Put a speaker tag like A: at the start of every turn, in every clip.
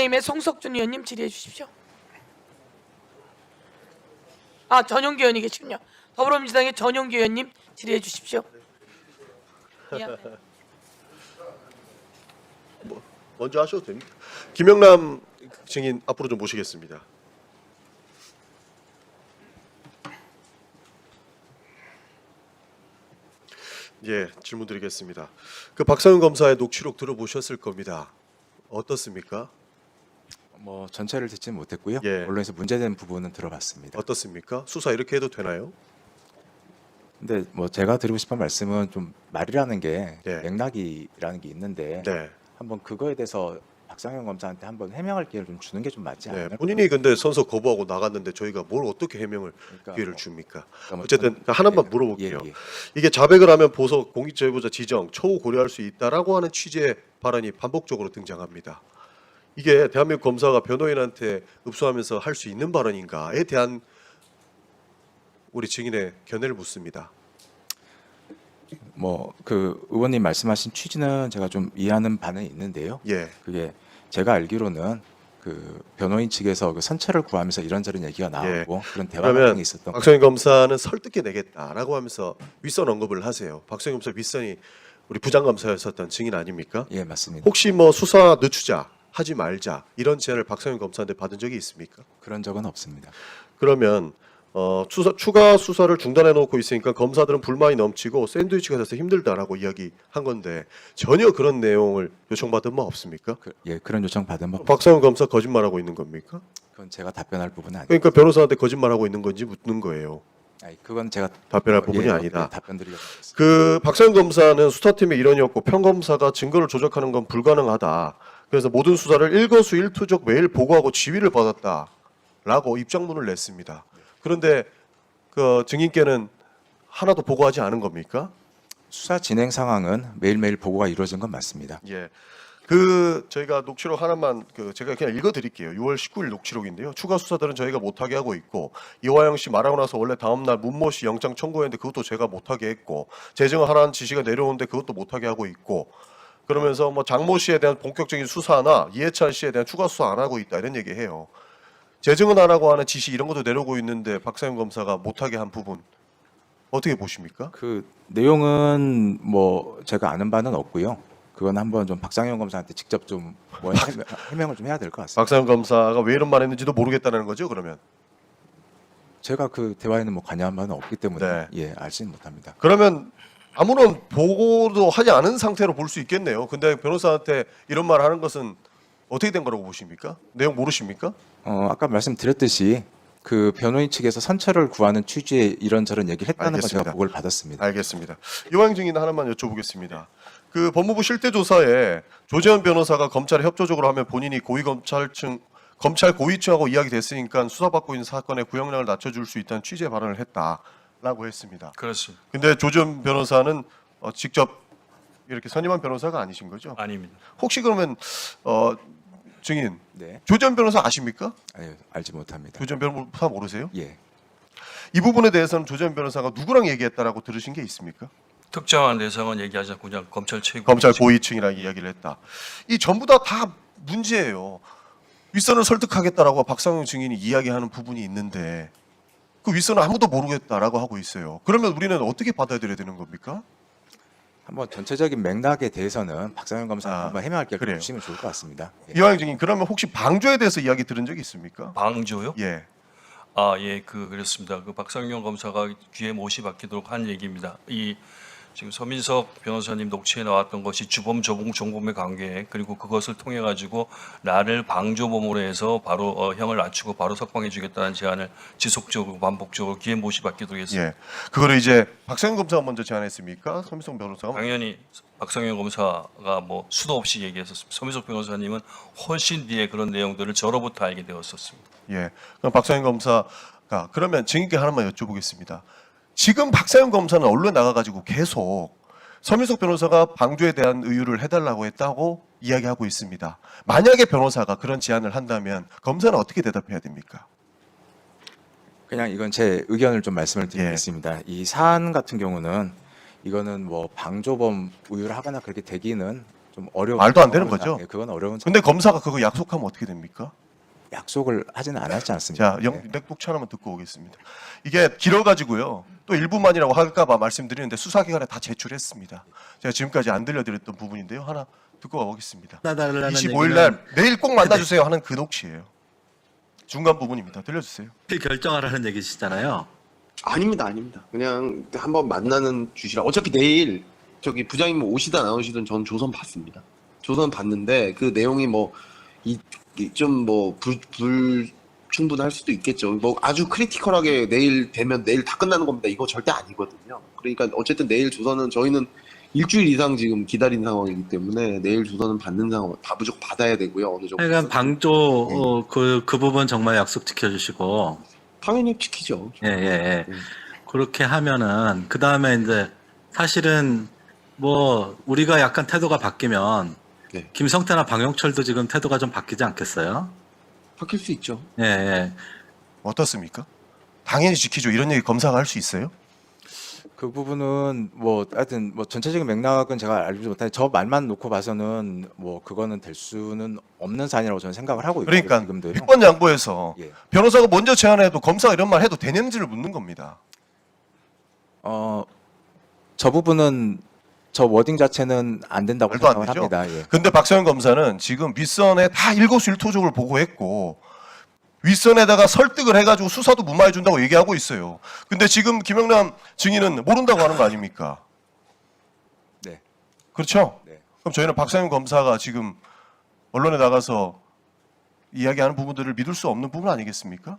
A: 국민의힘의 송석준 의원님 질의해 주십시오. 전용기 의원이 계시군요. 더불어민주당의 전용기 의원님 질의해 주십시오.
B: 먼저 하셔도 됩니다. 김영남 증인 앞으로 좀 모시겠습니다. 예, 질문 드리겠습니다. 그 박상현 검사의 녹취록 들어보셨을 겁니다. 어떻습니까?
C: 뭐 전체를 듣지는 못했고요.
B: 예.
C: 언론에서 문제된 부분은 들어봤습니다.
B: 어떻습니까? 수사 이렇게 해도 되나요?
C: 근데 뭐 제가 드리고 싶은 말씀은 좀 말이라는 게
B: 네.
C: 맥락이라는 게 있는데
B: 네.
C: 한번 그거에 대해서 박상현 검사한테 한번 해명할 기회를 좀 주는 게 좀 맞지
B: 네.
C: 않나요?
B: 본인이 근데 선서 거부하고 나갔는데 저희가 뭘 어떻게 해명을
C: 그러니까
B: 기회를
C: 뭐-
B: 줍니까?
C: 그러니까 뭐
B: 어쨌든
C: 전-
B: 하나만
C: 예,
B: 물어볼게요.
C: 예, 예.
B: 이게 자백을 하면 보석 공익제보자 지정 처우 고려할 수 있다라고 하는 취지의 발언이 반복적으로 등장합니다. 이게 대한민국 검사가 변호인한테 읍소하면서 할 수 있는 발언인가에 대한 우리 증인의 견해를 묻습니다.
C: 뭐 그 의원님 말씀하신 취지는 제가 좀 이해하는 바는 있는데요.
B: 예,
C: 그게 제가 알기로는 그 변호인 측에서 그 선처를 구하면서 이런저런 얘기가 나오고 그런 대화
B: 그러면
C: 과정이 있었던
B: 박성현 검사는 설득해내겠다라고 하면서 윗선 언급을 하세요. 박성현 검사 윗선이 우리 부장검사였었던 증인 아닙니까?
C: 예, 맞습니다.
B: 혹시 뭐 수사 늦추자, 하지 말자 이런 제안을 박성현 검사한테 받은 적이 있습니까?
C: 그런 적은 없습니다.
B: 그러면 추가 수사를 중단해 놓고 있으니까 검사들은 불만이 넘치고 샌드위치가 돼서 힘들다라고 이야기한 건데 전혀 그런 내용을 요청받은 바 없습니까?
C: 그런 요청 받은 바
B: 박상훈 검사 거짓말하고 있는 겁니까?
C: 그건 제가 답변할 부분은 아니에요.
B: 그러니까 변호사한테 거짓말하고 있는 건지 묻는 거예요.
C: 아니, 그건 제가
B: 답변할 부분이
C: 예,
B: 아니다.
C: 답변 드리겠습니다.
B: 그 박상훈 검사는 수사팀의 일원이었고 평검사가 증거를 조작하는 건 불가능하다. 그래서 모든 수사를 일거수일투족 매일 보고하고 지휘를 받았다라고 입장문을 냈습니다. 그런데 그 증인께는 하나도 보고하지 않은 겁니까?
C: 수사 진행 상황은 매일매일 보고가 이루어진 건 맞습니다.
B: 예. 그 저희가 녹취록 하나만 제가 그냥 읽어드릴게요. 6월 19일 녹취록인데요. 추가 수사들은 저희가 못하게 하고 있고 이화영 씨 말하고 나서 원래 다음 날 문모 씨 영장 청구했는데 그것도 제가 못하게 했고 재정을 하라는 지시가 내려오는데 그것도 못하게 하고 있고 그러면서 뭐 장모 씨에 대한 본격적인 수사나 이해찬 씨에 대한 추가 수사 안 하고 있다 이런 얘기해요. 재정은 안 하고 하는 지시 이런 것도 내려오고 있는데 박상현 검사가 못하게 한 부분 어떻게 보십니까?
C: 그 내용은 뭐 제가 아는 바는 없고요. 그건 한번 좀 박상현 검사한테 직접 좀 뭐 해명을 좀 해야 될 것 같습니다.
B: 박상현 검사가 왜 이런 말 했는지도 모르겠다는 거죠, 그러면?
C: 제가 그 대화에는 뭐 관여한 바는 없기 때문에
B: 네.
C: 예, 알지는 못합니다.
B: 그러면 아무런 보고도 하지 않은 상태로 볼 수 있겠네요. 근데 변호사한테 이런 말 하는 것은 어떻게 된 거라고 보십니까? 내용 모르십니까?
C: 아까 말씀드렸듯이 그 변호인 측에서 선처를 구하는 취지의 이런저런 얘기를 했다는 건
B: 알겠습니다.
C: 제가 보고를 받았습니다.
B: 알겠습니다. 이화영 증인 하나만 여쭤보겠습니다. 그 법무부 실태조사에 조재현 변호사가 검찰에 협조적으로 하면 본인이 검찰 고위층하고 이야기됐으니까 수사받고 있는 사건의 구형량을 낮춰줄 수 있다는 취지의 발언을 했다라고 했습니다.
D: 그렇습니다.
B: 근데 조재현 변호사는 직접 이렇게 선임한 변호사가 아니신 거죠?
D: 아닙니다.
B: 혹시 그러면 증인
C: 네,
B: 조재현 변호사 아십니까?
C: 아니, 알지 못합니다.
B: 조재현 변호사 모르세요?
C: 예,
B: 이 부분에 대해서는 조재현 변호사가 누구랑 얘기했다라고 들으신 게 있습니까?
D: 특정한 대상은 얘기하지 않고 그냥 검찰 최고
B: 검찰 고위층이랑 이야기를 했다. 이 전부 다 문제예요. 윗선을 설득하겠다라고 박상영 증인이 이야기하는 부분이 있는데 그 윗선은 아무도 모르겠다라고 하고 있어요. 그러면 우리는 어떻게 받아들여야 되는 겁니까?
C: 한번 전체적인 맥락에 대해서는 박상현 검사 한번 해명할 기회를
B: 그래요.
C: 주시면 좋을 것 같습니다. 예.
B: 이화영 증인 그러면 혹시 방조에 대해서 이야기 들은 적이 있습니까?
D: 방조요?
B: 예.
D: 예, 그렇습니다. 그 박상용 검사가 귀에 못이 박히도록 한 얘기입니다. 이 지금 서민석 변호사님 녹취에 나왔던 것이 주범, 조봉, 종범의 관계 그리고 그것을 통해 가지고 나를 방조범으로 해서 바로 형을 낮추고 바로 석방해주겠다는 제안을 지속적으로 반복적으로 귀에 못이 박히도록 했습니다.
B: 예. 그거를 이제 박상현 검사가 먼저 제안했습니까? 서민석 변호사가?
D: 당연히 박상현 검사가 뭐 수도 없이 얘기했었습니다. 서민석 변호사님은 훨씬 뒤에 그런 내용들을 저로부터 알게 되었었습니다.
B: 예. 그럼 박상현 검사가 그러면 증인께 하나만 여쭤보겠습니다. 지금 박상현 검사는 언론에 나가가지고 계속 서민석 변호사가 방조에 대한 의유를 해달라고 했다고 이야기하고 있습니다. 만약에 변호사가 그런 제안을 한다면 검사는 어떻게 대답해야 됩니까?
C: 그냥 이건 제 의견을 좀 말씀을 드리겠습니다. 이 사안 같은 경우는 이거는 뭐 방조범 우유를 하거나 그렇게 되기는 좀 어려운
B: 말도 안 되는
C: 어려운
B: 거죠?
C: 예, 그건 어려운
B: 근데 검사가 그거 약속하면 어떻게 됩니까?
C: 약속을 하지는 않았지 않습니까?
B: 자, 넥독차 하나만 듣고 오겠습니다. 이게 길어가지고요. 또 일부만이라고 할까봐 말씀드리는데 수사기관에 다 제출했습니다. 제가 지금까지 안 들려드렸던 부분인데요. 하나 듣고 오겠습니다. 25일 날 내일 꼭 만나주세요 하는 그 녹취예요. 중간 부분입니다. 들려주세요.
E: 결정하라는 얘기시잖아요.
F: 아닙니다, 아닙니다. 그냥 한번 만나는 주시라. 어차피 내일 저기 부장님 뭐 오시든 안 오시든 전 조선 봤습니다. 조선 봤는데 그 내용이 뭐 좀 뭐 불충분할 수도 있겠죠. 뭐 아주 크리티컬하게 내일 되면 내일 다 끝나는 겁니다. 이거 절대 아니거든요. 그러니까 어쨌든 내일 조선은 저희는 일주일 이상 지금 기다린 상황이기 때문에 내일 조선은 받는 상황, 다 무조건 받아야 되고요. 어느 정도.
E: 하여간 방조 그 부분 정말 약속 지켜주시고
F: 당연히 지키죠.
E: 예. 그렇게 하면은 그 다음에 이제 사실은 뭐 우리가 약간 태도가 바뀌면
F: 네.
E: 김성태나 방영철도 지금 태도가 좀 바뀌지 않겠어요?
F: 바뀔 수 있죠.
E: 예.
B: 어떻습니까? 당연히 지키죠. 이런 얘기 검사가 할 수 있어요?
C: 그 부분은 뭐 하여튼 뭐 전체적인 맥락은 제가 알지 못하는데 저 말만 놓고 봐서는 뭐 그거는 될 수는 없는 사안이라고 저는 생각을 하고 있고요.
B: 그러니까
C: 지금도요.
B: 특권 양보해서
C: 예.
B: 변호사가 먼저 제안해도 검사가 이런 말 해도 되는지를 묻는 겁니다.
C: 저 부분은 저 워딩 자체는 안 된다고
B: 말도 안
C: 생각을
B: 되죠.
C: 합니다. 예.
B: 근데 박성현 검사는 지금 윗선에 다 일거수일투족을 보고했고 윗선에다가 설득을 해가지고 수사도 무마해 준다고 얘기하고 있어요. 근데 지금 김영남 증인은 모른다고 하는 거 아닙니까?
C: 네.
B: 그렇죠?
C: 네.
B: 그럼 저희는 박성현 검사가 지금 언론에 나가서 이야기하는 부분들을 믿을 수 없는 부분 아니겠습니까?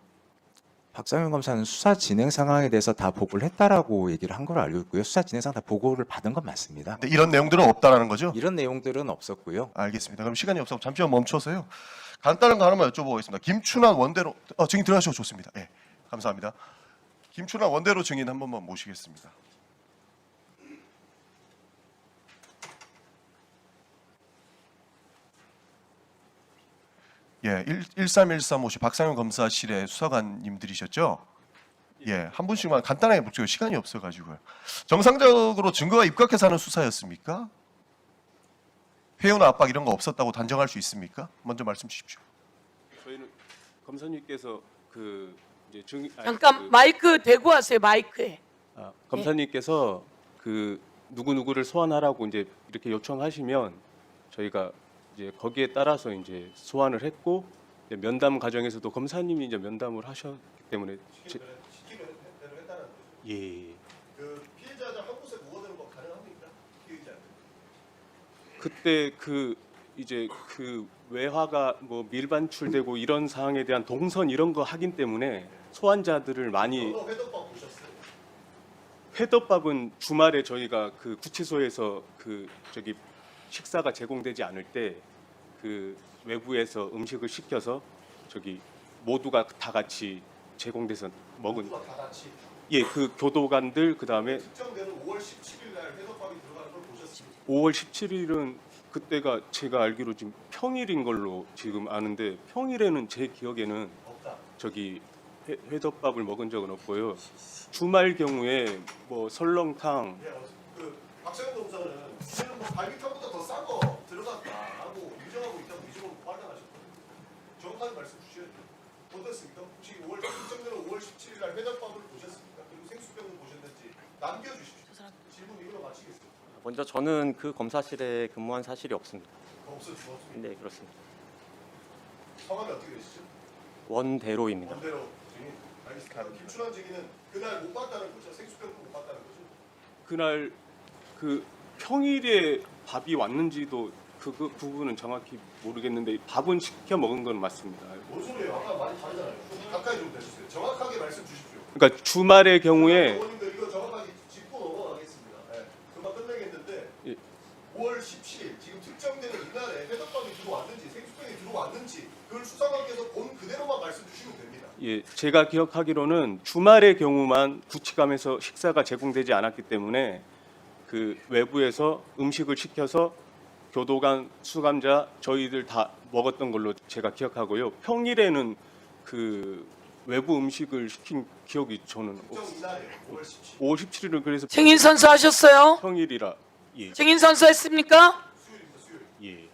C: 박상현 검사는 수사 진행 상황에 대해서 다 보고를 했다라고 얘기를 한 걸로 알고 있고요. 수사 진행 상황 다 보고를 받은 건 맞습니다.
B: 근데 이런 내용들은 없다라는 거죠?
C: 이런 내용들은 없었고요.
B: 알겠습니다. 그럼 시간이 없어서 잠시만 멈춰서요. 간단한 거 하나만 여쭤보겠습니다. 김춘환 원대로 증인 들어가셔도 좋습니다. 예, 감사합니다. 김춘환 원대로 증인 한 번만 모시겠습니다. 예, 13135시 박상현 검사실의 수사관님들이셨죠? 예, 한 분씩만 간단하게 묻죠. 시간이 없어가지고요. 정상적으로 증거가 입각해서 하는 수사였습니까? 회유나 압박 이런 거 없었다고 단정할 수 있습니까? 먼저 말씀 주십시오.
G: 저희는 검사님께서 그 이제
A: 잠깐 마이크 대고 하세요. 마이크에.
G: 검사님께서 그 누구 누구를 소환하라고 이제 이렇게 요청하시면 저희가 이제 거기에 따라서 이제 소환을 했고 이제 면담 과정에서도 검사님이 이제 면담을 하셨기 때문에 예.
B: 그 피해자들 한 곳에 모아두는 거 가능합니까? 피해자.
G: 그때 그 이제 그 외화가 뭐 밀반출되고 이런 사항에 대한 동선 이런 거 하긴 때문에 소환자들을 많이
B: 회덮밥 보셨어요?
G: 회덮밥은 주말에 저희가 그 구치소에서 그 저기 식사가 제공되지 않을 때 그 외부에서 음식을 시켜서 저기 모두가 다 같이 제공돼서 먹은
B: 다 같이
G: 예 그 교도관들 그 다음에
B: 특정되는 5월 17일 날 회덮밥이 들어가는 걸 보셨습니까?
G: 5월 17일은 그때가 제가 알기로 지금 평일인 걸로 지금 아는데 평일에는 제 기억에는
B: 없다.
G: 저기 회덮밥을 먹은 적은 없고요. 주말 경우에 뭐 설렁탕
B: 그 박성현 검사는 이제는 뭐 갈비탕보다 더 싼 거 들어갔다라고 유정하고 있다고 위증으로 발언하셨거든요. 정확하게 말씀 주셔야 돼요. 어떻습니까? 혹시 5월 특정되는 5월 17일 날 회덮밥을 보셨습니까? 그리고 생수병을 보셨는지 남겨주십시오. 질문 이걸로 마치겠습니다.
H: 먼저 저는 그 검사실에 근무한 사실이 없습니다.
B: 없어지고
H: 네, 그렇습니다.
B: 성함이 어떻게 되시죠?
H: 원대로입니다.
B: 원대로 증인. 알겠습니다. 김춘환 증인은 그날 못 봤다는 거죠? 생수병도 못 봤다는 거죠?
G: 그날 그 평일에 밥이 왔는지도 그 부분은 정확히 모르겠는데 밥은 시켜 먹은 건 맞습니다.
B: 뭔 소리예요? 아까 많이 다르잖아요. 가까이 좀 대주세요. 정확하게 말씀 주십시오.
G: 그러니까 주말의 경우에
B: 의원님들 이거 정확하게 짚고 넘어가겠습니다. 네, 금방 끝내겠는데
G: 예.
B: 5월 17일 지금 특정되는 이날에 회덮밥이 들어왔는지 생수병이 들어왔는지 그걸 수사관께서 본 그대로만 말씀 주시면 됩니다.
G: 예, 제가 기억하기로는 주말의 경우만 구치감에서 식사가 제공되지 않았기 때문에 그 외부에서 음식을 시켜서 교도관, 수감자 저희들 다 먹었던 걸로 제가 기억하고요. 평일에는 그 외부 음식을 시킨 기억이 저는
B: 특정 이날에 5월 17일
G: 5월 17일은 그래서
A: 증인 선서하셨어요?
G: 평일이라 예.
A: 증인 선서했습니까?
B: 수요일입니다. 수요일.
G: 예.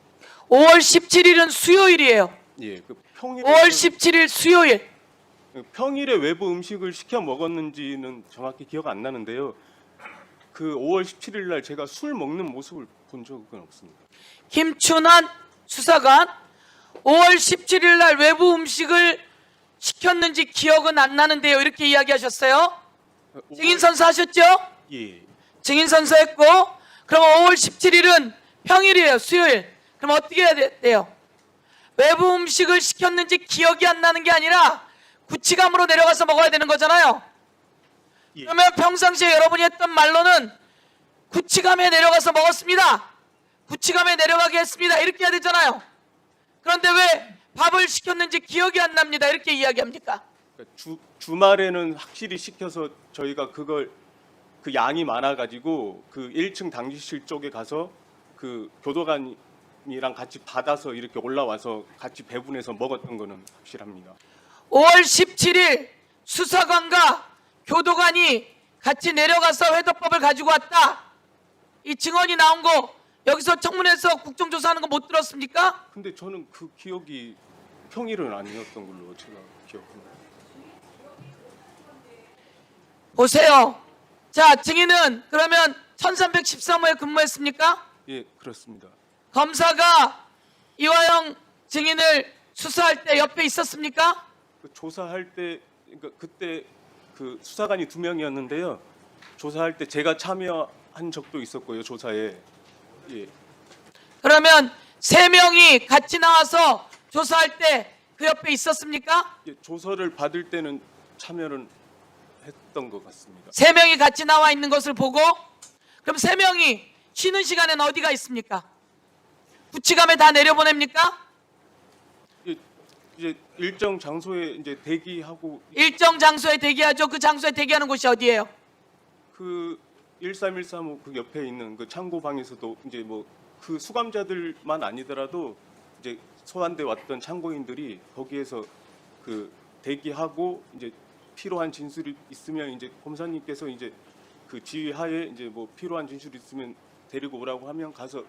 A: 5월 17일은 수요일이에요.
G: 예. 그 평일에
A: 5월 17일 수요일.
G: 평일에 외부 음식을 시켜 먹었는지는 정확히 기억 안 나는데요. 그 5월 17일 날 제가 술 먹는 모습을 본 적은 없습니다.
A: 김춘환 수사관 5월 17일 날 외부 음식을 시켰는지 기억은 안 나는데요. 이렇게 이야기하셨어요. 증인 선서하셨죠?
G: 예.
A: 증인 선서했고, 그럼 5월 17일은 평일이에요. 수요일. 그럼 어떻게 해야 돼요? 외부 음식을 시켰는지 기억이 안 나는 게 아니라 구치감으로 내려가서 먹어야 되는 거잖아요.
G: 예.
A: 그러면 평상시에 여러분이 했던 말로는 구치감에 내려가서 먹었습니다. 구치감에 내려가게 했습니다. 이렇게 해야 되잖아요. 그런데 왜 밥을 시켰는지 기억이 안 납니다. 이렇게 이야기합니까?
G: 그러니까 주말에는 확실히 시켜서 저희가 그걸 그 양이 많아가지고 그 1층 당직실 쪽에 가서 그 교도관이랑 같이 받아서 이렇게 올라와서 같이 배분해서 먹었던 거는 확실합니다.
A: 5월 17일 수사관과 교도관이 같이 내려가서 회덮밥을 가지고 왔다. 이 증언이 나온 거 여기서 청문회에서 국정조사하는 거 못 들었습니까?
G: 근데 저는 그 기억이 평일은 아니었던 걸로 제가 기억합니다.
A: 보세요. 자, 증인은 그러면 1313호에 근무했습니까?
G: 예, 그렇습니다.
A: 검사가 이화영 증인을 수사할 때 옆에 있었습니까?
G: 그 조사할 때 그러니까 그때 그 수사관이 2명이었는데요. 조사할 때 제가 참여한 적도 있었고요. 조사에. 예.
A: 그러면 3명이 같이 나와서 조사할 때 그 옆에 있었습니까?
G: 예, 조서를 받을 때는 참여는 했던 것 같습니다.
A: 3명이 같이 나와 있는 것을 보고, 그럼 3명이 쉬는 시간에는 어디가 있습니까? 구치감에 다 내려보냅니까?
G: 예, 이제 일정 장소에 이제 대기하고
A: 일정 장소에 대기하죠. 그 장소에 대기하는 곳이 어디예요?
G: 그 13135 그 옆에 있는 그 창고방에서도 이제 뭐 그 수감자들만 아니더라도 이제 소환돼 왔던 참고인들이 거기에서 그 대기하고 이제 필요한 진술이 있으면 이제 검사님께서 이제 그 지휘하에 이제 뭐 필요한 진술이 있으면 데리고 오라고 하면 가서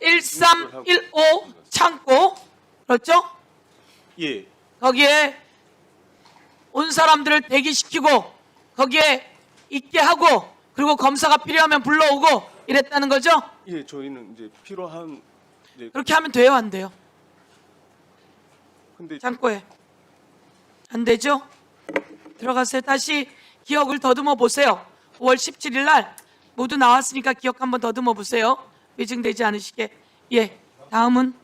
A: 1315 창고, 그렇죠?
G: 예,
A: 거기에 온 사람들을 대기시키고 거기에 있게 하고, 그리고 검사가 필요하면 불러오고 이랬다는 거죠?
G: 예, 저희는 이제 필요한 이제
A: 그렇게 하면 돼요, 안 돼요?
G: 근데
A: 창고에 안 되죠? 들어가세요. 다시 기억을 더듬어 보세요. 5월 17일 날 모두 나왔으니까 기억 한번 더듬어 보세요. 위증되지 않으시게. 예, 다음은